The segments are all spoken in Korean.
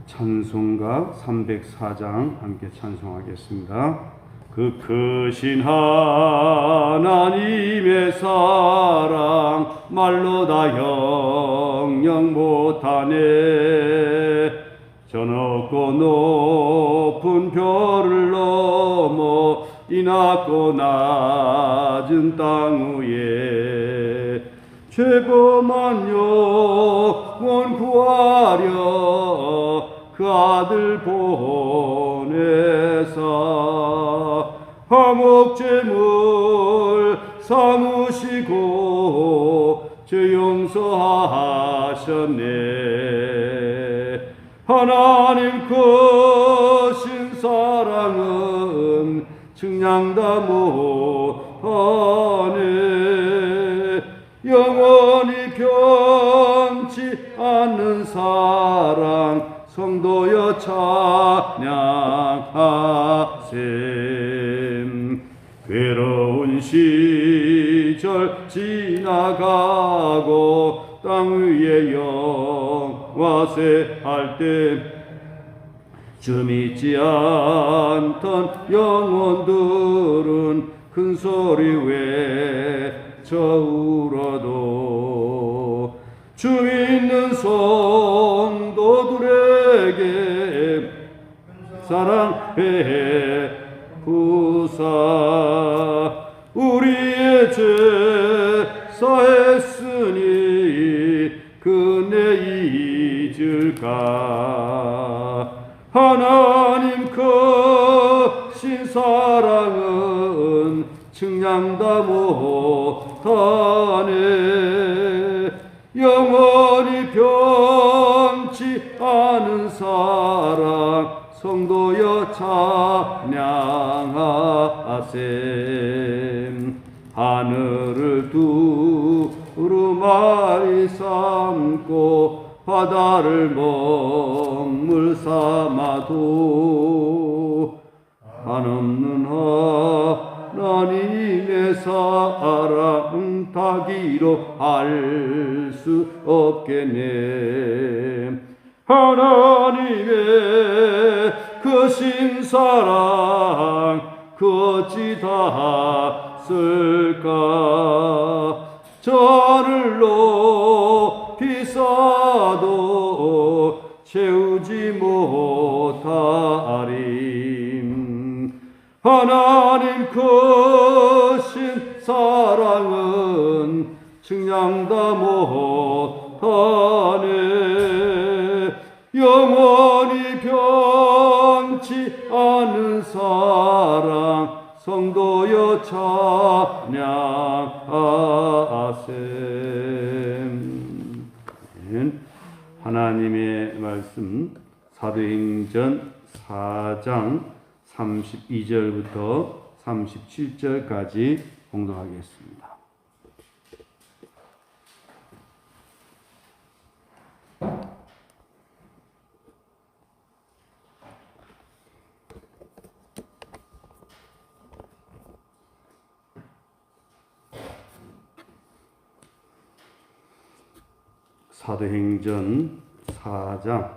찬송가 304장 함께 찬송하겠습니다. 그 크신 하나님의 사랑 말로 다 형용 못하네. 저 높고 높은 별을 넘어 이 낮고 낮은 땅 위에 죄범한 영혼 구하려 그 아들 보내사 화목제물 삼으시고 죄 용서하셨네. 하나님 크신 사랑은 측량다 못하네. 영원히 변치 않는 사랑 성도여 찬양하셈. 괴로운 시절 지나가고 땅 위에 영화세 할 때 주 믿지 않던 영혼들은 큰 소리 외쳐 울어도 주 믿는 성도들에게 사랑해 부사 우리의 죄 사했으니 그네 잊을까. 하나님 크신 사랑은 측량다 못하네. 영원히 변치 않은 사랑 성도여 찬양하셈. 하늘을 두루마리 삼고 바다를 먹물 삼아도 한없는 하나님의 사랑 다기로 할 수 없겠네. 하나님의 크신 사랑 그 어찌 닿았을까. 저를 높이 쌓아도 채우지 못하리. 하나님 크신 사랑은 측량다 못하네. 영원히 변치 않은 사랑 성도여 찬양하셈. 하나님의 말씀 사도행전 4장 32절부터 37절까지 봉독하겠습니다. 사도행전 4장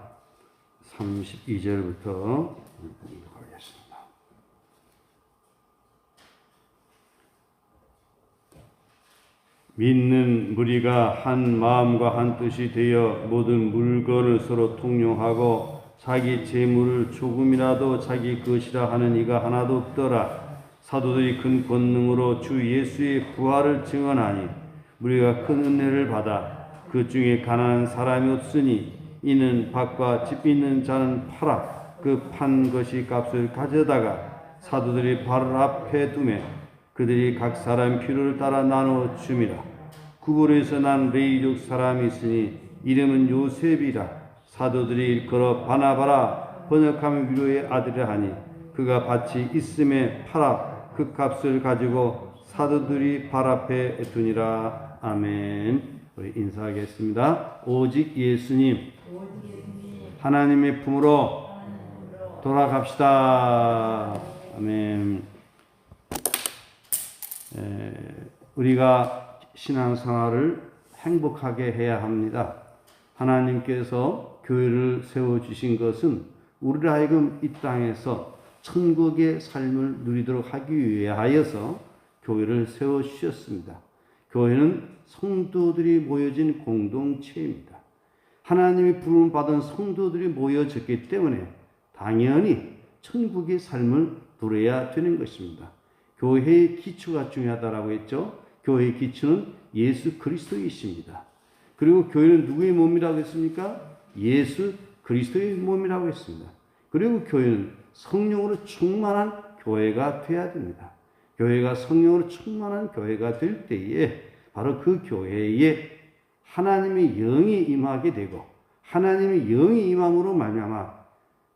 32절부터 공독하겠습니다. 믿는 무리가 한 마음과 한 뜻이 되어 모든 물건을 서로 통용하고 자기 재물을 조금이라도 자기 것이라 하는 이가 하나도 없더라. 사도들이 큰 권능으로 주 예수의 부활을 증언하니 무리가 큰 은혜를 받아 그 중에 가난한 사람이 없으니 이는 밭과 집 있는 자는 팔아 그 판 것이 값을 가져다가 사도들이 발 앞에 두매 그들이 각 사람 필요를 따라 나누어 줌이라. 구불에서 난 레이족 사람이 있으니 이름은 요셉이라. 사도들이 일컬어 바나바라 번역하면 위로의 아들이라 하니 그가 밭이 있음에 팔아 그 값을 가지고 사도들이 발 앞에 두니라. 아멘. 우리 인사하겠습니다. 오직 예수님, 하나님의 품으로 돌아갑시다. 아멘. 우리가 신앙생활을 행복하게 해야 합니다. 하나님께서 교회를 세워주신 것은 우리를 하여금 이 땅에서 천국의 삶을 누리도록 하기 위하여서 교회를 세워주셨습니다. 교회는 성도들이 모여진 공동체입니다. 하나님이 부름받은 성도들이 모여졌기 때문에 당연히 천국의 삶을 누려야 되는 것입니다. 교회의 기초가 중요하다라고 했죠. 교회의 기초는 예수 그리스도이십니다. 그리고 교회는 누구의 몸이라고 했습니까? 예수 그리스도의 몸이라고 했습니다. 그리고 교회는 성령으로 충만한 교회가 되어야 됩니다. 교회가 성령으로 충만한 교회가 될 때에 바로 그 교회에 하나님의 영이 임하게 되고 하나님의 영이 임함으로 말미암아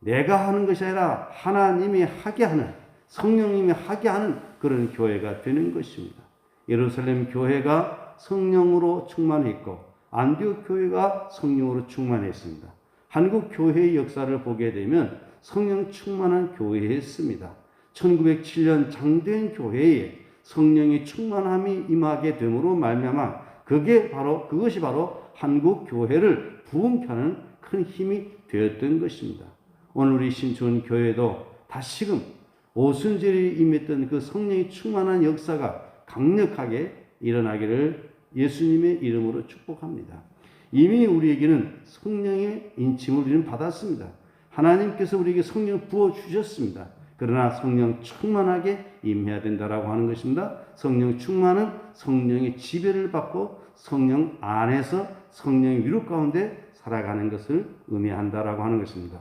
내가 하는 것이 아니라 하나님이 하게 하는 성령님이 하게 하는 그런 교회가 되는 것입니다. 예루살렘 교회가 성령으로 충만했고 안디옥 교회가 성령으로 충만했습니다. 한국 교회의 역사를 보게 되면 성령 충만한 교회였습니다. 1907년 장대현 교회에 성령의 충만함이 임하게 됨으로 말미암아 그것이 바로 한국 교회를 부흥하는 큰 힘이 되었던 것입니다. 오늘 우리 신촌 교회도 다시금 오순절이 임했던 그 성령이 충만한 역사가 강력하게 일어나기를 예수님의 이름으로 축복합니다. 이미 우리에게는 성령의 인침을 우리는 받았습니다. 하나님께서 우리에게 성령을 부어주셨습니다. 그러나 성령 충만하게 임해야 된다라고 하는 것입니다. 성령 충만은 성령의 지배를 받고 성령 안에서 성령의 위로 가운데 살아가는 것을 의미한다라고 하는 것입니다.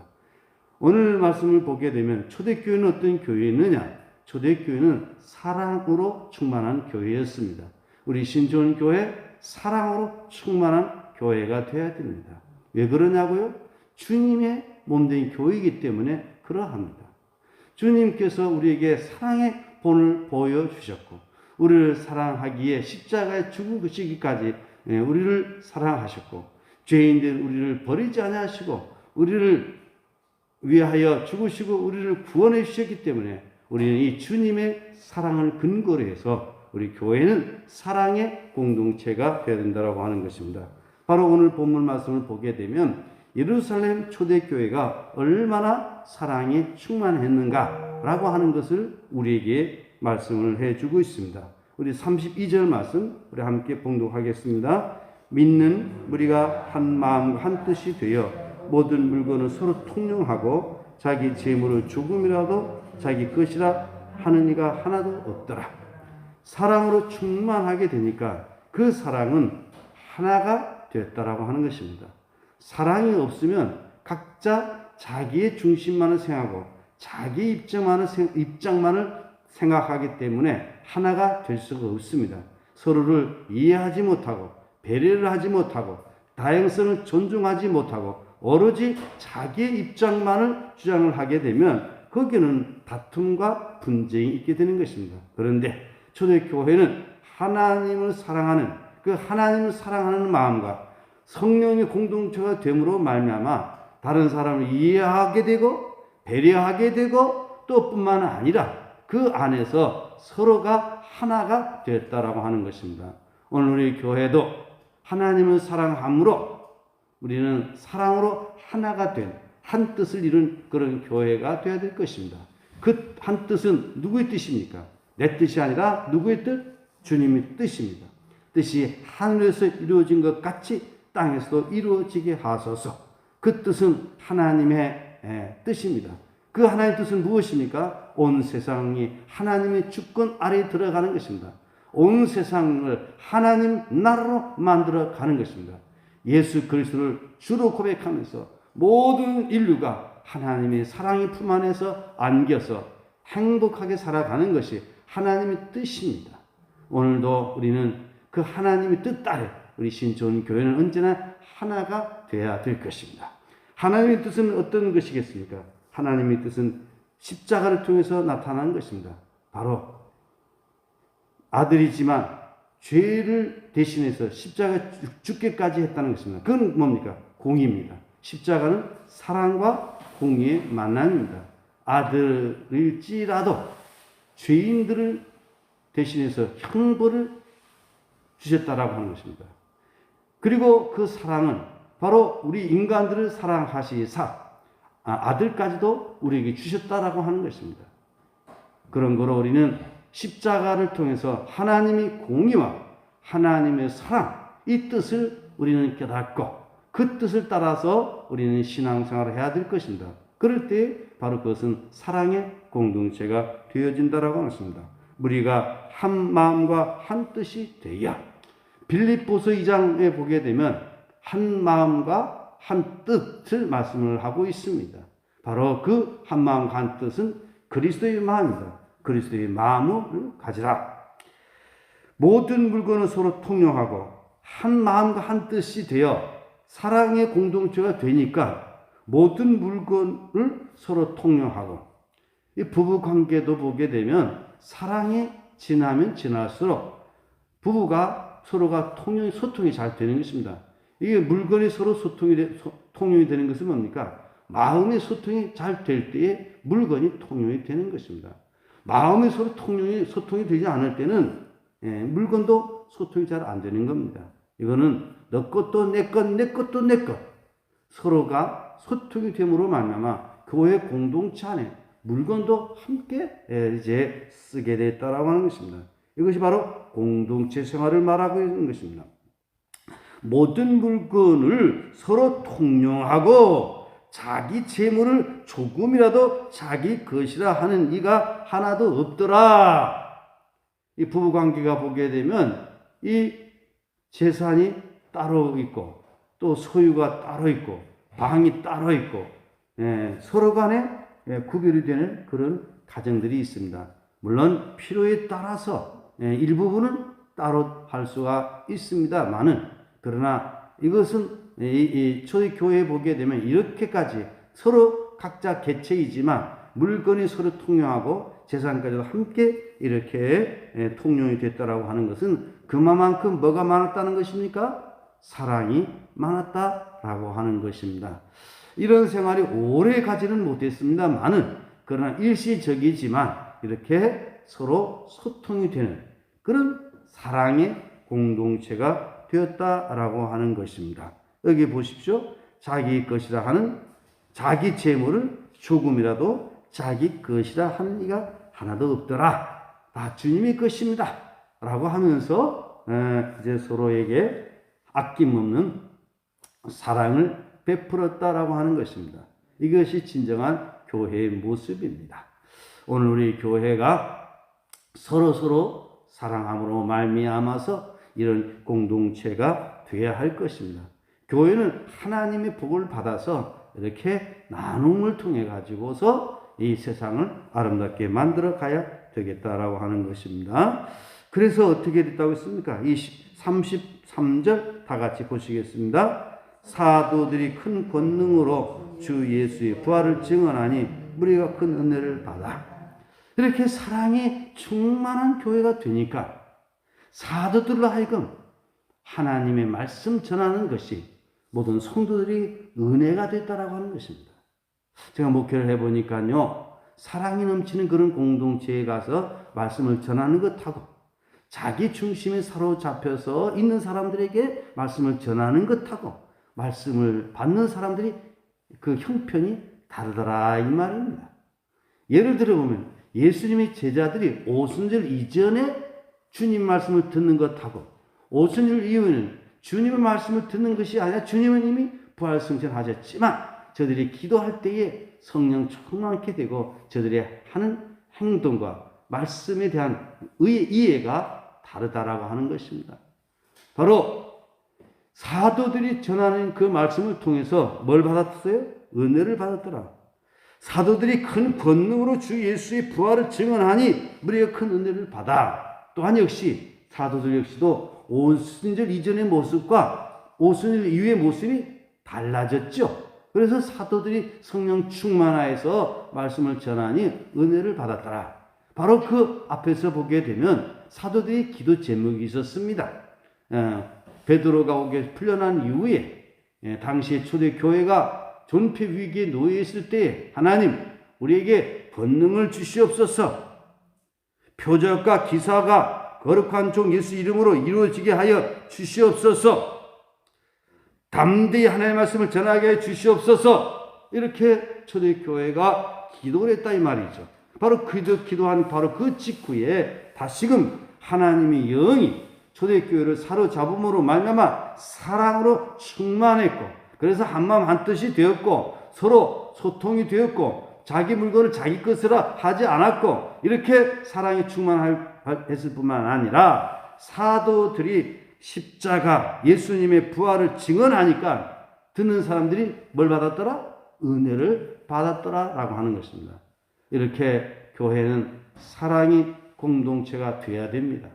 오늘 말씀을 보게 되면 초대교회는 어떤 교회였느냐? 초대교회는 사랑으로 충만한 교회였습니다. 우리 신촌교회 사랑으로 충만한 교회가 되어야 됩니다. 왜 그러냐고요? 주님의 몸된 교회이기 때문에 그러합니다. 주님께서 우리에게 사랑의 본을 보여주셨고 우리를 사랑하기에 십자가에 죽으시기까지 우리를 사랑하셨고 죄인된 우리를 버리지 아니하시고 우리를 위하여 죽으시고 우리를 구원해 주셨기 때문에 우리는 이 주님의 사랑을 근거로 해서 우리 교회는 사랑의 공동체가 되어야 된다고 하는 것입니다. 바로 오늘 본문 말씀을 보게 되면 예루살렘 초대교회가 얼마나 사랑이 충만했는가라고 하는 것을 우리에게 말씀을 해주고 있습니다. 우리 32절 말씀 우리 함께 봉독하겠습니다. 믿는 우리가 한 마음과 한 뜻이 되어 모든 물건을 서로 통용하고 자기 재물을 조금이라도 자기 것이라 하는 이가 하나도 없더라. 사랑으로 충만하게 되니까 그 사랑은 하나가 되었다라고 하는 것입니다. 사랑이 없으면 각자 자기의 중심만을 생각하고 자기 입장만을 생각하기 때문에 하나가 될 수가 없습니다. 서로를 이해하지 못하고 배려를 하지 못하고 다양성을 존중하지 못하고 오로지 자기의 입장만을 주장을 하게 되면 거기는 다툼과 분쟁이 있게 되는 것입니다. 그런데 초대교회는 하나님을 사랑하는 마음과 성령의 공동체가 됨으로 말미암아 다른 사람을 이해하게 되고 배려하게 되고 또 뿐만 아니라 그 안에서 서로가 하나가 되었다라고 하는 것입니다. 오늘 우리 교회도 하나님을 사랑함으로 우리는 사랑으로 하나가 된 한 뜻을 이룬 그런 교회가 되어야 될 것입니다. 그 한 뜻은 누구의 뜻입니까? 내 뜻이 아니라 누구의 뜻? 주님의 뜻입니다. 뜻이 하늘에서 이루어진 것 같이 땅에서도 이루어지게 하소서. 그 뜻은 하나님의 뜻입니다. 그 하나님의 뜻은 무엇입니까? 온 세상이 하나님의 주권 아래에 들어가는 것입니다. 온 세상을 하나님 나라로 만들어 가는 것입니다. 예수 그리스도를 주로 고백하면서 모든 인류가 하나님의 사랑의 품 안에서 안겨서 행복하게 살아가는 것이 하나님의 뜻입니다. 오늘도 우리는 그 하나님의 뜻 따라 우리 신촌 교회는 언제나 하나가 되어야 될 것입니다. 하나님의 뜻은 어떤 것이겠습니까? 하나님의 뜻은 십자가를 통해서 나타난 것입니다. 바로 아들이지만 죄를 대신해서 십자가 죽기까지 했다는 것입니다. 그건 뭡니까? 공의입니다. 십자가는 사랑과 공의의 만남입니다. 아들일지라도 죄인들을 대신해서 형벌을 주셨다라고 하는 것입니다. 그리고 그 사랑은 바로 우리 인간들을 사랑하시사 아들까지도 우리에게 주셨다라고 하는 것입니다. 그런 거로 우리는 십자가를 통해서 하나님의 공의와 하나님의 사랑, 이 뜻을 우리는 깨닫고 그 뜻을 따라서 우리는 신앙생활을 해야 될 것입니다. 그럴 때 바로 그것은 사랑의 공동체가 되어진다라고 하십니다. 우리가 한 마음과 한 뜻이 되어야, 빌립보서 2장에 보게 되면 한 마음과 한 뜻을 말씀을 하고 있습니다. 바로 그 한 마음과 한 뜻은 그리스도의 마음입니다. 그리스도의 마음을 가지라. 모든 물건을 서로 통용하고 한 마음과 한 뜻이 되어 사랑의 공동체가 되니까 모든 물건을 서로 통용하고, 이 부부 관계도 보게 되면 사랑이 지나면 지날수록 부부가 서로가 소통이 잘 되는 것입니다. 이게 물건이 서로 통용이 되는 것은 뭡니까? 마음의 소통이 잘 될 때에 물건이 통용이 되는 것입니다. 마음이 서로 소통이 되지 않을 때는 물건도 소통이 잘 안 되는 겁니다. 이거는 너 것도 내 것, 내 것도 내 것. 서로가 소통이 됨으로 말미암아 교회 공동체 안에 물건도 함께 이제 쓰게 됐다라고 하는 것입니다. 이것이 바로 공동체 생활을 말하고 있는 것입니다. 모든 물건을 서로 통용하고 자기 재물을 조금이라도 자기 것이라 하는 이가 하나도 없더라. 이 부부관계가 보게 되면 이 재산이 따로 있고 또 소유가 따로 있고 방이 따로 있고 서로 간에 구별이 되는 그런 가정들이 있습니다. 물론 필요에 따라서 일부분은 따로 할 수가 있습니다만은, 그러나 이것은 저희 교회에 보게 되면 이렇게까지 서로 각자 개체이지만 물건이 서로 통용하고 재산까지도 함께 이렇게 통용이 됐다라고 하는 것은 그만큼 뭐가 많았다는 것입니까? 사랑이 많았다라고 하는 것입니다. 이런 생활이 오래 가지는 못했습니다만은, 그러나 일시적이지만 이렇게 서로 소통이 되는 그런 사랑의 공동체가 되었다라고 하는 것입니다. 여기 보십시오. 자기 것이라 하는, 자기 재물을 조금이라도 자기 것이라 하는 이가 하나도 없더라. 다 주님의 것입니다. 라고 하면서 이제 서로에게 아낌없는 사랑을 베풀었다라고 하는 것입니다. 이것이 진정한 교회의 모습입니다. 오늘 우리 교회가 서로 사랑함으로 말미암아서 이런 공동체가 되어야 할 것입니다. 교회는 하나님의 복을 받아서 이렇게 나눔을 통해 가지고서 이 세상을 아름답게 만들어 가야 되겠다라고 하는 것입니다. 그래서 어떻게 됐다고 했습니까? 33절 다 같이 보시겠습니다. 사도들이 큰 권능으로 주 예수의 부활을 증언하니 우리가 큰 은혜를 받아. 이렇게 사랑이 충만한 교회가 되니까 사도들로 하여금 하나님의 말씀 전하는 것이 모든 성도들이 은혜가 됐다라고 하는 것입니다. 제가 목회를 해보니까요, 사랑이 넘치는 그런 공동체에 가서 말씀을 전하는 것하고 자기 중심에 사로잡혀서 있는 사람들에게 말씀을 전하는 것하고 말씀을 받는 사람들이 그 형편이 다르더라 이 말입니다. 예를 들어보면 예수님의 제자들이 오순절 이전에 주님 말씀을 듣는 것하고 오순절 이후에는 주님의 말씀을 듣는 것이 아니라 주님은 이미 부활승천하셨지만 저들이 기도할 때에 성령 충만케 되고 저들이 하는 행동과 말씀에 대한 이해가 다르다라고 하는 것입니다. 바로 사도들이 전하는 그 말씀을 통해서 뭘 받았어요? 은혜를 받았더라. 사도들이 큰 권능으로 주 예수의 부활을 증언하니 우리가 큰 은혜를 받아. 또한 역시 사도들 역시도 오순절 이전의 모습과 오순절 이후의 모습이 달라졌죠. 그래서 사도들이 성령 충만하여서 말씀을 전하니 은혜를 받았더라. 바로 그 앞에서 보게 되면 사도들이 기도 제목이 있었습니다. 베드로가 오게 풀려난 이후에 당시에 초대교회가 존폐 위기에 놓여 있을 때 하나님 우리에게 권능을 주시옵소서, 표적과 기사가 거룩한 종 예수 이름으로 이루어지게 하여 주시옵소서, 담대히 하나님의 말씀을 전하게 해 주시옵소서. 이렇게 초대교회가 기도를 했다 이 말이죠. 바로 기도한 바로 그 직후에 다시금 하나님의 영이 초대교회를 사로잡음으로 말미암아 사랑으로 충만했고, 그래서 한마음 한뜻이 되었고, 서로 소통이 되었고, 자기 물건을 자기 것이라 하지 않았고, 이렇게 사랑이 충만했을 뿐만 아니라 사도들이 십자가 예수님의 부활을 증언하니까 듣는 사람들이 뭘 받았더라? 은혜를 받았더라라고 하는 것입니다. 이렇게 교회는 사랑이 공동체가 되어야 됩니다.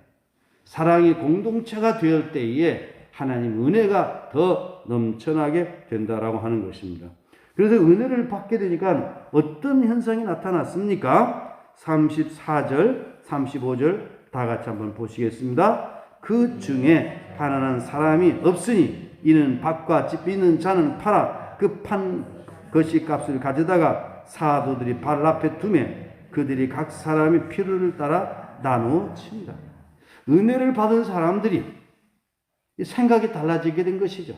사랑이 공동체가 되을 때에 하나님 은혜가 더 넘쳐나게 된다라고 하는 것입니다. 그래서 은혜를 받게 되니까 어떤 현상이 나타났습니까? 34절, 35절 다 같이 한번 보시겠습니다. 그 중에 가난한 사람이 없으니 이는 밭과 집 있는 자는 팔아 그 판 것이 값을 가져다가 사도들이 발 앞에 두매 그들이 각 사람의 필요를 따라 나누어 칩니다. 은혜를 받은 사람들이 생각이 달라지게 된 것이죠.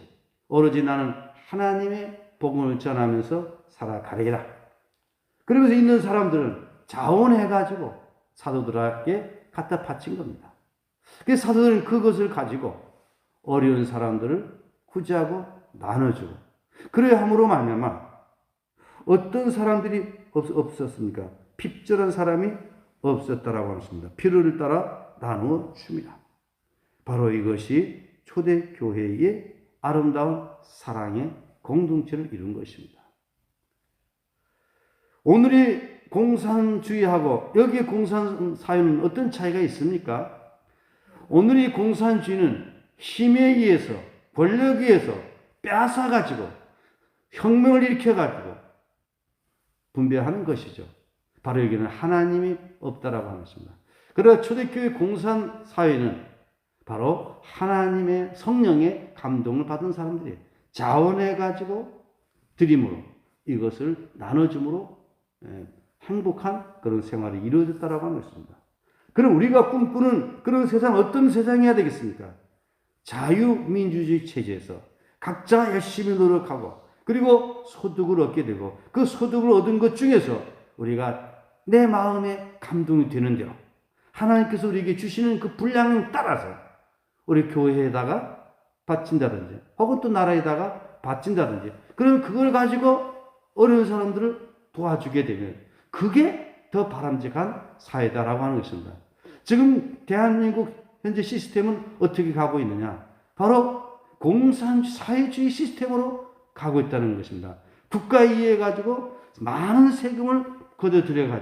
오로지 나는 하나님의 복음을 전하면서 살아가리라. 그러면서 있는 사람들은 자원해가지고 사도들에게 갖다 바친 겁니다. 그래서 사도들은 그것을 가지고 어려운 사람들을 구제하고 나눠주고, 그래야 함으로 말미암아 어떤 사람들이 없었습니까? 핍절한 사람이 없었다라고 하십니다. 필요를 따라 나누어 줍니다. 바로 이것이 초대교회의 아름다운 사랑의 공동체를 이룬 것입니다. 오늘의 공산주의하고 여기에 공산사회는 어떤 차이가 있습니까? 오늘의 공산주의는 힘에 의해서, 권력에 의해서 빼앗아가지고 혁명을 일으켜가지고 분배하는 것이죠. 바로 여기는 하나님이 없다라고 하는 것입니다. 그러나 초대교회 공산사회는 바로 하나님의 성령의 감동을 받은 사람들이 자원해가지고 드림으로 이것을 나눠줌으로 행복한 그런 생활이 이루어졌다라고 하는 것입니다. 그럼 우리가 꿈꾸는 그런 세상, 어떤 세상이어야 되겠습니까? 자유민주주의 체제에서 각자 열심히 노력하고 그리고 소득을 얻게 되고 그 소득을 얻은 것 중에서 우리가 내 마음에 감동이 되는 대로 하나님께서 우리에게 주시는 그 분량에 따라서 우리 교회에다가 바친다든지 혹은 또 나라에다가 바친다든지, 그러면 그걸 가지고 어려운 사람들을 도와주게 되면 그게 더 바람직한 사회다라고 하는 것입니다. 지금 대한민국 현재 시스템은 어떻게 가고 있느냐? 바로 공산사회주의 시스템으로 가고 있다는 것입니다. 국가에 의해 가지고 많은 세금을 걷어들여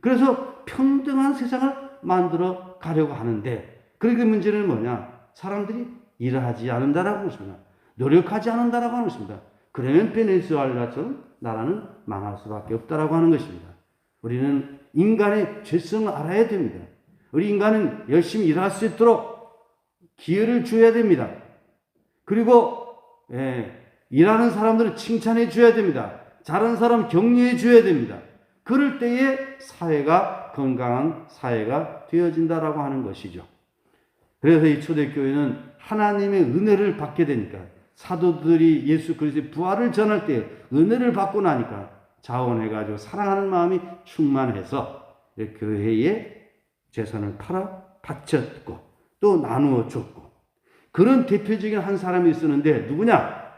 그래서 평등한 세상을 만들어 가려고 하는데, 그러게 문제는 뭐냐? 사람들이 일을 하지 않는다라고 하는 것입니다. 노력하지 않는다라고 하는 것입니다. 그러면 베네수엘라처럼 나라는 망할 수밖에 없다라고 하는 것입니다. 우리는 인간의 죄성을 알아야 됩니다. 우리 인간은 열심히 일할 수 있도록 기회를 줘야 됩니다. 그리고 일하는 사람들은 칭찬해 줘야 됩니다. 잘하는 사람 격려해 줘야 됩니다. 그럴 때에 사회가 건강한 사회가 되어진다라고 하는 것이죠. 그래서 이 초대교회는 하나님의 은혜를 받게 되니까, 사도들이 예수 그리스도의 부활을 전할 때 은혜를 받고 나니까 자원해가지고 사랑하는 마음이 충만해서 교회에 재산을 팔아 바쳤고 또 나누어 줬고, 그런 대표적인 한 사람이 있었는데 누구냐?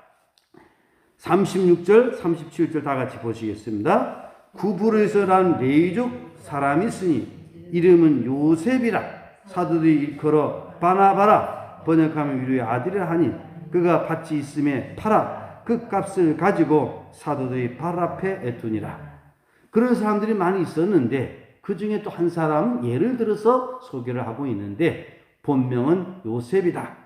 36절, 37절 다 같이 보시겠습니다. 구브로에서란 레위족 사람이 있으니 이름은 요셉이라 사도들이 일컬어 바나바라 번역하면 위로의 아들이라 하니 그가 밭이 있음에 팔아 그 값을 가지고 사도들이 발 앞에 애두니라. 그런 사람들이 많이 있었는데 그 중에 또 한 사람 예를 들어서 소개를 하고 있는데 본명은 요셉이다.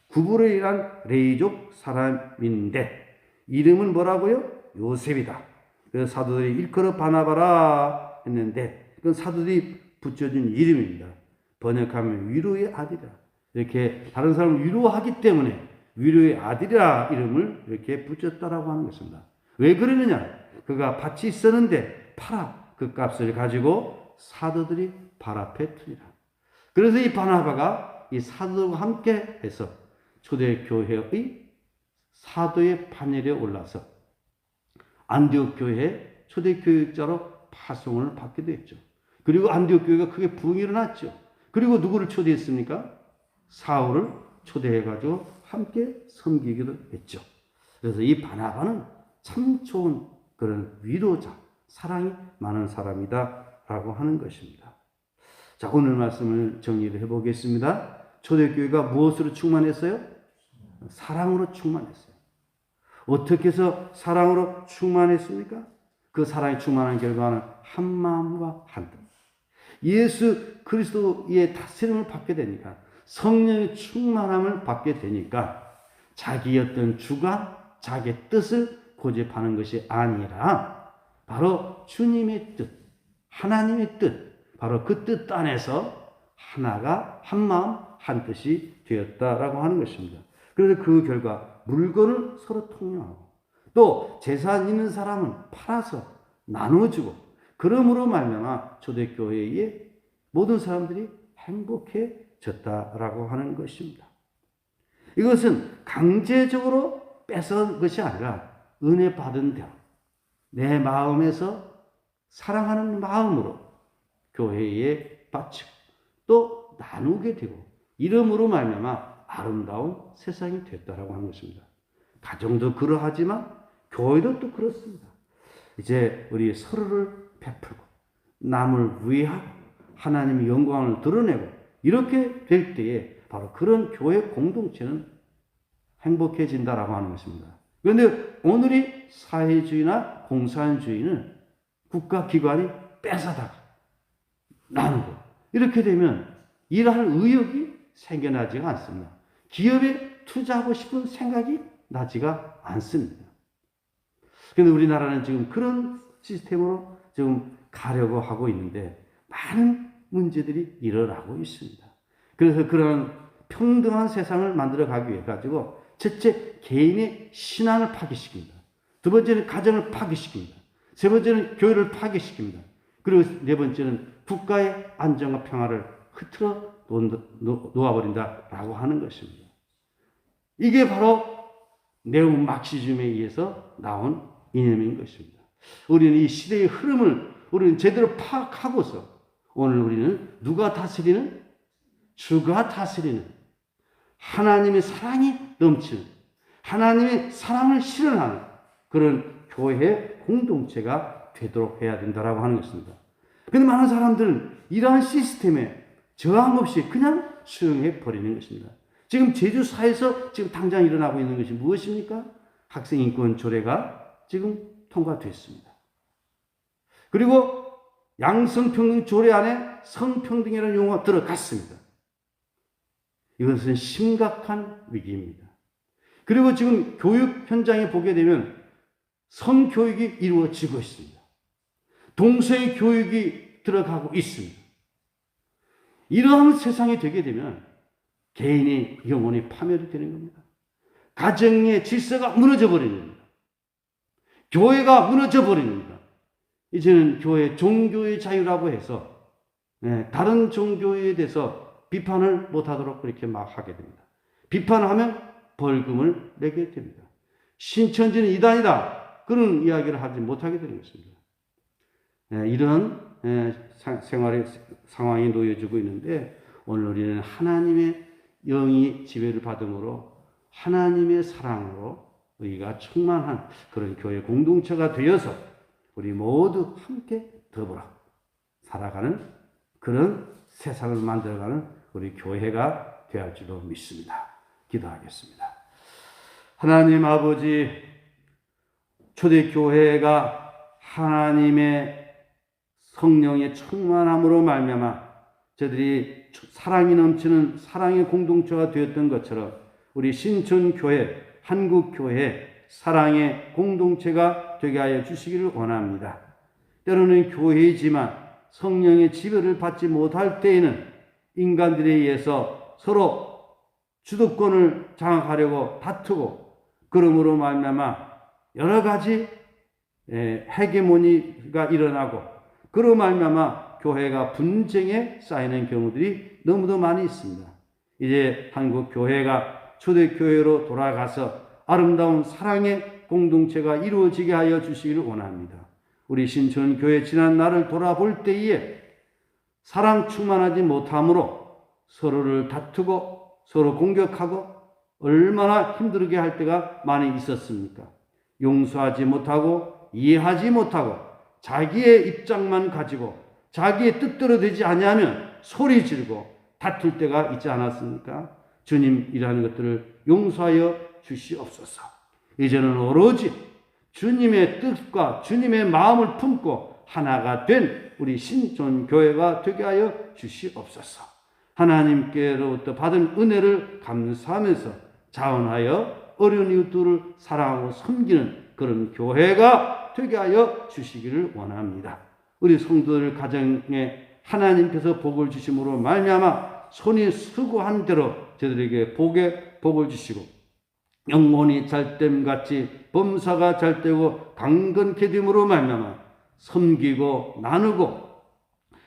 구브로이란 레위족 사람인데 이름은 뭐라고요? 요셉이다. 그래서 사도들이 일컬어 바나바라 했는데 그건 사도들이 붙여준 이름입니다. 번역하면 위로의 아들이라. 이렇게 다른 사람을 위로하기 때문에 위로의 아들이라 이름을 이렇게 붙였다라고 하는 것입니다. 왜 그러느냐? 그가 밭이 있었는데 팔아 그 값을 가지고 사도들이 발 앞에 두니라. 그래서 이 바나바가 이 사도들과 함께 해서 초대교회의 사도의 반열에 올라서 안디옥 교회에 초대교육자로 파송을 받게 됐죠. 그리고 안디옥 교회가 크게 부흥이 일어났죠. 그리고 누구를 초대했습니까? 사울을 초대해가지고 함께 섬기기도 했죠. 그래서 이 바나바는 참 좋은 그런 위로자, 사랑이 많은 사람이다라고 하는 것입니다. 자, 오늘 말씀을 정리를 해보겠습니다. 초대교회가 무엇으로 충만했어요? 사랑으로 충만했어요. 어떻게 해서 사랑으로 충만했습니까? 그 사랑이 충만한 결과는 한 마음과 한 뜻. 예수 그리스도의 다스림을 받게 되니까, 성령의 충만함을 받게 되니까 자기 어떤 주관, 자기의 뜻을 고집하는 것이 아니라 바로 주님의 뜻, 하나님의 뜻, 바로 그 뜻 안에서 하나가 한 마음 한 뜻이 되었다라고 하는 것입니다. 그래서 그 결과 물건을 서로 통용하고 또 재산 있는 사람은 팔아서 나눠주고 그러므로 말미암아 초대교회의 모든 사람들이 행복해졌다라고 하는 것입니다. 이것은 강제적으로 뺏은 것이 아니라 은혜 받은 대로 내 마음에서 사랑하는 마음으로 교회에 바치고 또 나누게 되고 이름으로 말미암아 아름다운 세상이 됐다라고 하는 것입니다. 가정도 그러하지만 교회도 또 그렇습니다. 이제 우리 서로를 베풀고 남을 위하고 하나님의 영광을 드러내고 이렇게 될 때에 바로 그런 교회 공동체는 행복해진다라고 하는 것입니다. 그런데 오늘이 사회주의나 공산주의는 국가기관이 뺏어다가 나누고 이렇게 되면 일할 의욕이 생겨나지가 않습니다. 기업에 투자하고 싶은 생각이 나지가 않습니다. 그런데 우리나라는 지금 그런 시스템으로 지금 가려고 하고 있는데 많은 문제들이 일어나고 있습니다. 그래서 그런 평등한 세상을 만들어 가기 위해 가지고 첫째 개인의 신앙을 파괴시킵니다. 두 번째는 가정을 파괴시킵니다. 세 번째는 교회를 파괴시킵니다. 그리고 네 번째는 국가의 안정과 평화를 흐트러 놓아버린다라고 하는 것입니다. 이게 바로 네오마르크시즘에 의해서 나온 이념인 것입니다. 우리는 이 시대의 흐름을 우리는 제대로 파악하고서 오늘 우리는 누가 다스리는? 주가 다스리는 하나님의 사랑이 넘치는 하나님의 사랑을 실현하는 그런 교회 공동체가 되도록 해야 된다라고 하는 것입니다. 그런데 많은 사람들은 이러한 시스템에 저항 없이 그냥 수용해 버리는 것입니다. 지금 제주사에서 지금 당장 일어나고 있는 것이 무엇입니까? 학생인권 조례가 지금 통과됐습니다. 그리고 양성평등 조례 안에 성평등이라는 용어가 들어갔습니다. 이것은 심각한 위기입니다. 그리고 지금 교육 현장에 보게 되면 성교육이 이루어지고 있습니다. 동서의 교육이 들어가고 있습니다. 이러한 세상이 되게 되면 개인의 영혼이 파멸이 되는 겁니다. 가정의 질서가 무너져 버리는 겁니다. 교회가 무너져 버리는 겁니다. 이제는 교회 종교의 자유라고 해서 다른 종교에 대해서 비판을 못하도록 그렇게 막 하게 됩니다. 비판하면 벌금을 내게 됩니다. 신천지는 이단이다. 그런 이야기를 하지 못하게 되는 것입니다. 이런 생활의 상황이 놓여지고 있는데 오늘 우리는 하나님의 영이 지배를 받음으로 하나님의 사랑으로 우리가 충만한 그런 교회 공동체가 되어서 우리 모두 함께 더불어 살아가는 그런 세상을 만들어가는 우리 교회가 되어야 줄로 믿습니다. 기도하겠습니다. 하나님 아버지, 초대교회가 하나님의 성령의 충만함으로 말미암아 저들이 사랑이 넘치는 사랑의 공동체가 되었던 것처럼 우리 신천교회, 한국교회 사랑의 공동체가 되게 하여 주시기를 원합니다. 때로는 교회이지만 성령의 지배를 받지 못할 때에는 인간들에 의해서 서로 주도권을 장악하려고 다투고 그러므로 말미암아 여러 가지 헤게모니가 일어나고 그로 말미암아 교회가 분쟁에 쌓이는 경우들이 너무도 많이 있습니다. 이제 한국 교회가 초대교회로 돌아가서 아름다운 사랑의 공동체가 이루어지게 하여 주시기를 원합니다. 우리 신천교회 지난 날을 돌아볼 때에 사랑 충만하지 못함으로 서로를 다투고 서로 공격하고 얼마나 힘들게 할 때가 많이 있었습니까? 용서하지 못하고 이해하지 못하고 자기의 입장만 가지고 자기의 뜻대로 되지 아니하면 소리 지르고 다툴 때가 있지 않았습니까? 주님 이라는 것들을 용서하여 주시옵소서. 이제는 오로지 주님의 뜻과 주님의 마음을 품고 하나가 된 우리 신천교회가 되게 하여 주시옵소서. 하나님께로부터 받은 은혜를 감사하면서 자원하여 어려운 이웃들을 사랑하고 섬기는 그런 교회가 되게 하여 주시기를 원합니다. 우리 성도들 가정에 하나님께서 복을 주심으로 말미암아 손이 수고한 대로 저들에게 복을 주시고 영혼이 잘됨같이 범사가 잘되고 강건케 됨으로 말미암아 섬기고 나누고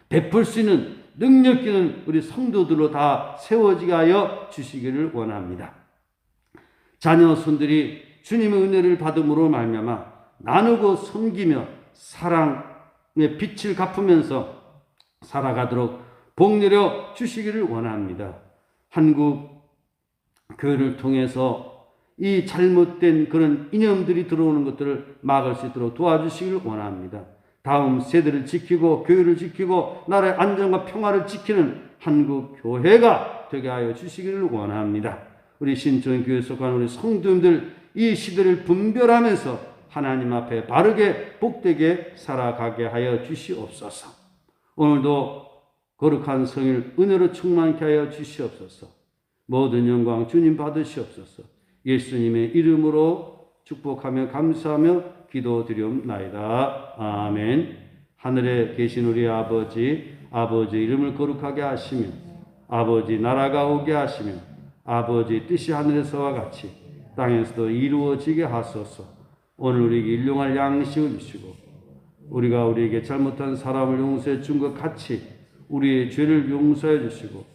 베풀 수 있는 능력 있는 우리 성도들로 다 세워지게 하여 주시기를 원합니다. 자녀손들이 주님의 은혜를 받음으로 말미암아 나누고 섬기며 사랑의 빛을 갚으면서 살아가도록 복 내려 주시기를 원합니다. 한국 교회를 통해서 이 잘못된 그런 이념들이 들어오는 것들을 막을 수 있도록 도와주시기를 원합니다. 다음 세대를 지키고 교회를 지키고 나라의 안전과 평화를 지키는 한국 교회가 되게 하여 주시기를 원합니다. 우리 신천교회에 속한 우리 성도님들 이 시대를 분별하면서 하나님 앞에 바르게 복되게 살아가게 하여 주시옵소서. 오늘도 거룩한 성일 은혜로 충만케 하여 주시옵소서. 모든 영광 주님 받으시옵소서. 예수님의 이름으로 축복하며 감사하며 기도드리옵나이다. 아멘. 하늘에 계신 우리 아버지 이름을 거룩하게 하시며 아버지 나라가 오게 하시며 아버지 뜻이 하늘에서와 같이 땅에서도 이루어지게 하소서. 오늘 우리에게 일용할 양식을 주시고 우리가 우리에게 잘못한 사람을 용서해 준 것 같이 우리의 죄를 용서해 주시고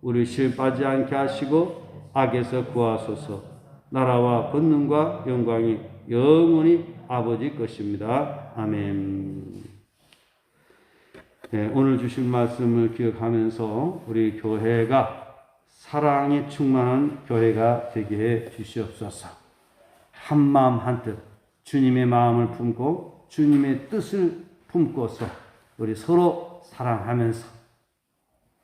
우리 시험에 빠지지 않게 하시고 악에서 구하소서. 나라와 권능과 영광이 영원히 아버지 것입니다. 아멘. 네, 오늘 주신 말씀을 기억하면서 우리 교회가 사랑이 충만한 교회가 되게 해 주시옵소서. 한마음 한뜻 주님의 마음을 품고 주님의 뜻을 품고서 우리 서로 사랑하면서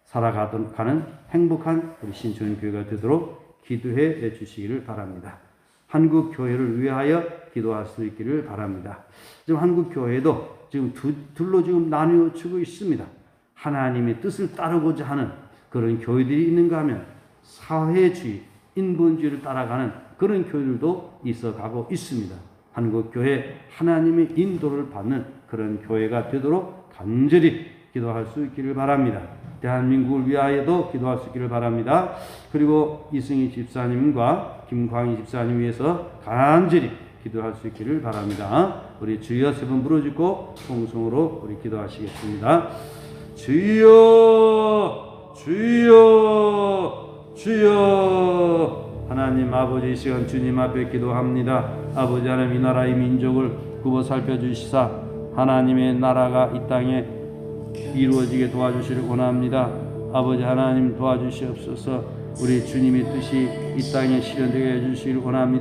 살아가는 행복한 우리 신천교회가 되도록 기도해 주시기를 바랍니다. 한국 교회를 위하여 기도할 수 있기를 바랍니다. 지금 한국 교회도 지금 둘로 지금 나뉘어지고 있습니다. 하나님의 뜻을 따르고자 하는 그런 교회들이 있는가 하면 사회주의, 인본주의를 따라가는 그런 교회들도 있어가고 있습니다. 한국 교회 하나님의 인도를 받는 그런 교회가 되도록 간절히 기도할 수 있기를 바랍니다. 대한민국을 위하여도 기도할 수 있기를 바랍니다. 그리고 이승희 집사님과 김광희 집사님 위해서 간절히 기도할 수 있기를 바랍니다. 우리 주여 세 번 부르짖고 통성으로 우리 기도하시겠습니다. 주여 주여 주여. 하나님 아버지, 이 시간 주님 앞에 기도합니다. 아버지 하나님, 이 나라의 민족을 굽어 살펴주시사 하나님의 나라가 이 땅에 이루어지게 도와주시길 원합니다. 아버지 하나님 도와주시옵소서. 우리 주님의 뜻이 이 땅에 실현되게 해주시길 원합니다.